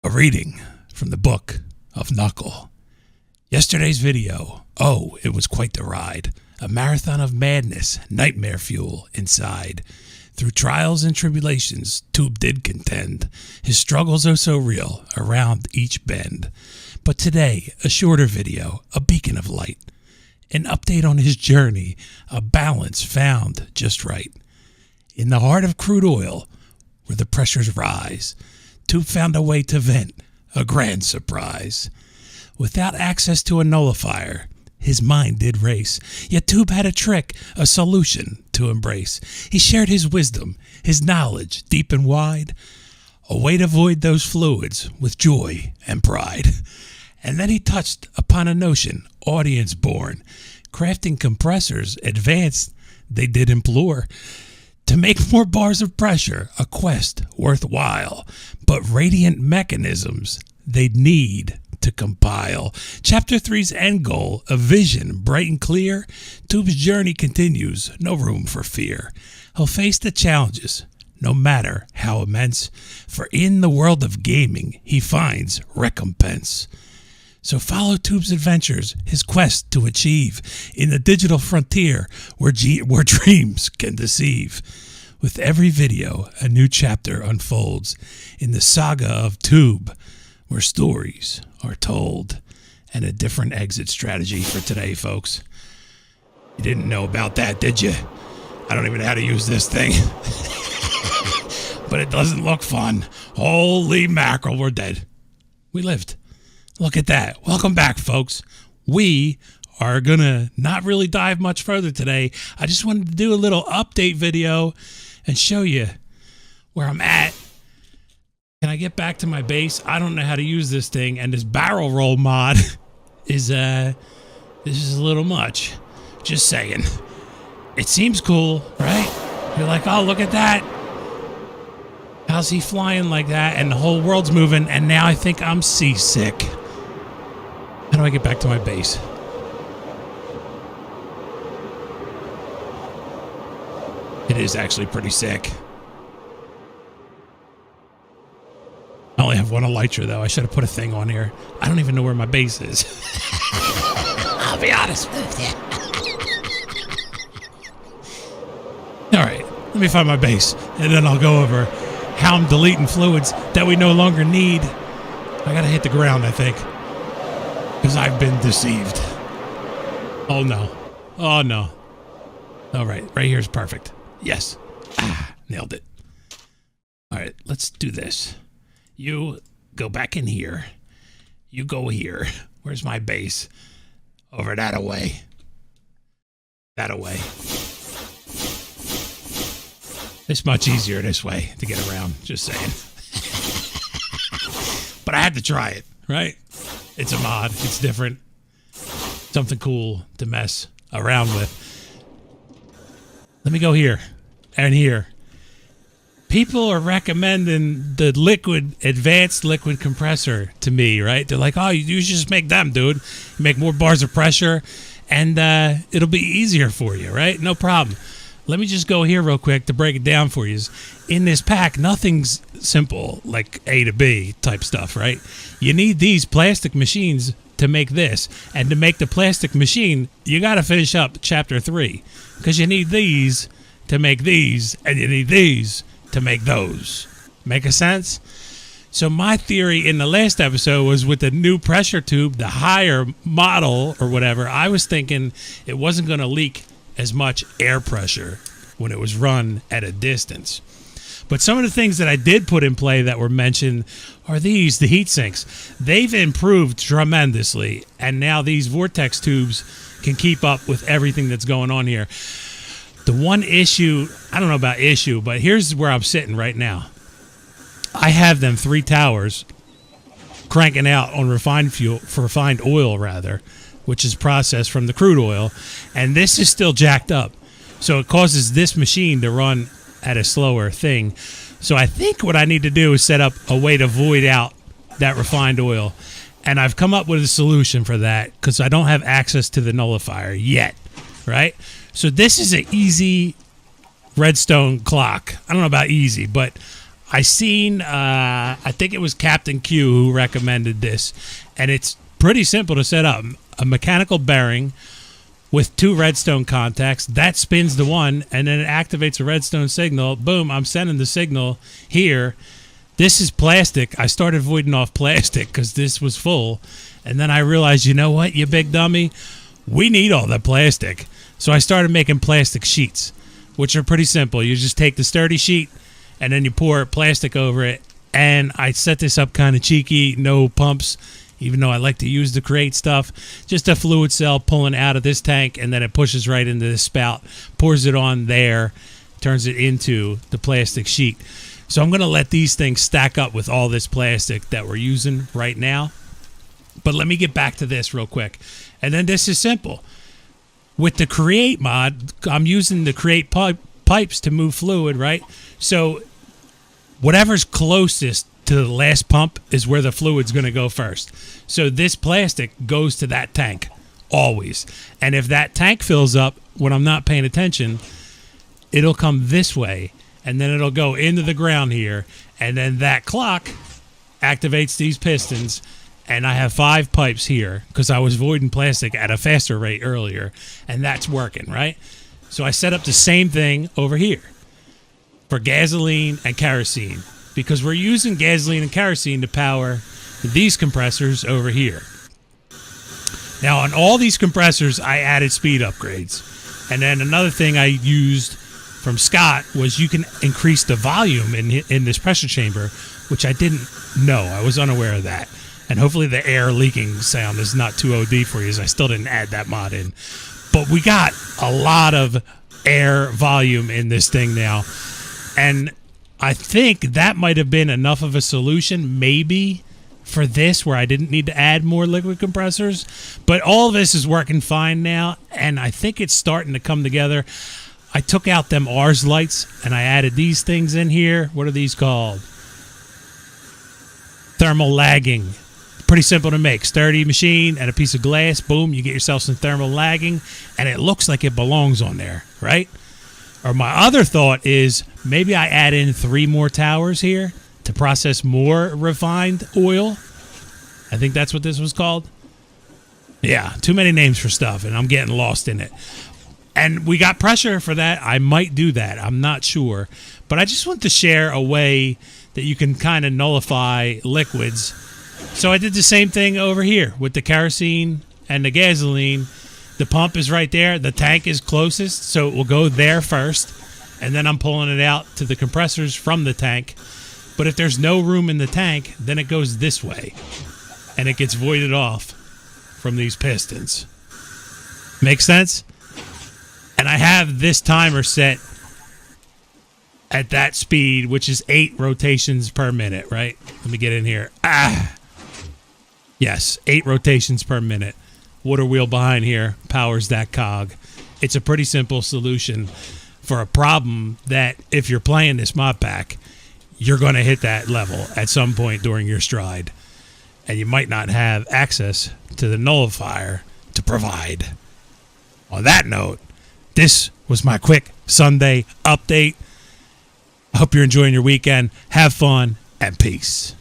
A reading from the Book of Knuckle. Yesterday's video, oh, it was quite the ride. A marathon of madness, nightmare fuel inside. Through trials and tribulations, Tube did contend. His struggles are so real, around each bend. But today, a shorter video, a beacon of light. An update on his journey, a balance found just right. In the heart of crude oil, where the pressures rise, Tube found a way to vent, a grand surprise. Without access to a nullifier, his mind did race. Yet Tube had a trick, a solution to embrace. He shared his wisdom, his knowledge deep and wide, a way to void those fluids with joy and pride. And then he touched upon a notion, audience born, crafting compressors advanced they did implore. To make more bars of pressure, a quest worthwhile, but radiant mechanisms they'd need to compile. Chapter 3's end goal, a vision bright and clear. Tube's journey continues, no room for fear. He'll face the challenges, no matter how immense, for in the world of gaming, he finds recompense. So follow Tube's adventures, his quest to achieve in the digital frontier where dreams can deceive. With every video, a new chapter unfolds in the saga of Tube, where stories are told, and a different exit strategy for today, folks. You didn't know about that, did you? I don't even know how to use this thing. But it doesn't look fun. Holy mackerel, we're dead. We lived. Look at that. Welcome back, folks. We are going to not really dive much further today. I just wanted to do a little update video and show you where I'm at. Can I get back to my base? I don't know how to use this thing, and this barrel roll mod is this is a little much. Just saying. It seems cool, right? You're like, oh, look at that. How's he flying like that? And the whole world's moving, and now I think I'm seasick. How do I get back to my base? It is actually pretty sick. I only have one elytra, though. I should have put a thing on here. I don't even know where my base is. I'll be honest with you. All right, let me find my base, and then I'll go over how I'm deleting fluids that we no longer need. I gotta hit the ground, I think, because I've been deceived. Oh, no. Oh, no. All right, right here is perfect. Yes. Nailed it. All right, let's do this. You go back in here. You go here. Where's my base? Over that away. That away. It's much easier this way to get around, just saying. But I had to try it, right? It's a mod. It's different. Something cool to mess around with. Let me go here and here. People are recommending the advanced liquid compressor to me, right? They're like, oh, you should just make them, dude. You make more bars of pressure, and it'll be easier for you, right? No problem. Let me just go here real quick to break it down for you. In this pack, nothing's simple, like A to B type stuff, right? You need these plastic machines to make this. And to make the plastic machine, you got to finish up chapter 3. Because you need these to make these, and you need these to make those. Make a sense? So my theory in the last episode was with the new pressure tube, the higher model or whatever, I was thinking it wasn't going to leak as much air pressure when it was run at a distance. But some of the things that I did put in play that were mentioned are these, the heat sinks. They've improved tremendously, and now these vortex tubes can keep up with everything that's going on here. The one issue, I don't know about issue, but here's where I'm sitting right now. I have them 3 towers cranking out on refined oil, which is processed from the crude oil, and this is still jacked up. So it causes this machine to run at a slower thing. So I think what I need to do is set up a way to void out that refined oil. And I've come up with a solution for that because I don't have access to the nullifier yet, right? So this is an easy redstone clock. I don't know about easy, but I seen, I think it was Captain Q who recommended this, and it's pretty simple to set up. A mechanical bearing with 2 redstone contacts, that spins the one, and then it activates a redstone signal. Boom, I'm sending the signal here. This is plastic. I started voiding off plastic because this was full, and then I realized, you know what, you big dummy? We need all that plastic. So I started making plastic sheets, which are pretty simple. You just take the sturdy sheet, and then you pour plastic over it. And I set this up kind of cheeky, no pumps, even though I like to use the Create stuff. Just a fluid cell pulling out of this tank, and then it pushes right into the spout, pours it on there, turns it into the plastic sheet. So I'm going to let these things stack up with all this plastic that we're using right now. But let me get back to this real quick. And then this is simple. With the Create mod, I'm using the Create pipes to move fluid, right? So whatever's closest to the last pump is where the fluid's going to go first. So this plastic goes to that tank always. And if that tank fills up when I'm not paying attention, it'll come this way, and then it'll go into the ground here, and then that clock activates these pistons. And I have 5 pipes here because I was voiding plastic at a faster rate earlier, and that's working, right? So I set up the same thing over here for gasoline and kerosene, because we're using gasoline and kerosene to power these compressors over here. Now, on all these compressors, I added speed upgrades. And then another thing I used from Scott was you can increase the volume in this pressure chamber, which I didn't know. I was unaware of that. And hopefully the air leaking sound is not too OD for you, as I still didn't add that mod in. But we got a lot of air volume in this thing now. And I think that might have been enough of a solution, maybe, for this, where I didn't need to add more liquid compressors. But all of this is working fine now, and I think it's starting to come together. I took out them Ars lights, and I added these things in here. What are these called? Thermal lagging. Pretty simple to make. Sturdy machine and a piece of glass. Boom, you get yourself some thermal lagging, and it looks like it belongs on there, right? Or my other thought is maybe I add in 3 more towers here to process more refined oil. I think that's what this was called. Yeah, too many names for stuff, and I'm getting lost in it. And we got pressure for that. I might do that. I'm not sure. But I just want to share a way that you can kind of nullify liquids. So I did the same thing over here with the kerosene and the gasoline. The pump is right there. The tank is closest, so it will go there first. And then I'm pulling it out to the compressors from the tank. But if there's no room in the tank, then it goes this way. And it gets voided off from these pistons. Make sense? And I have this timer set at that speed, which is 8 rotations per minute, right? Let me get in here. Yes, 8 rotations per minute. Water wheel behind here powers that cog. It's a pretty simple solution for a problem that if you're playing this mod pack, you're going to hit that level at some point during your stride. And you might not have access to the nullifier to provide. On that note, this was my quick Sunday update. I hope you're enjoying your weekend. Have fun and peace.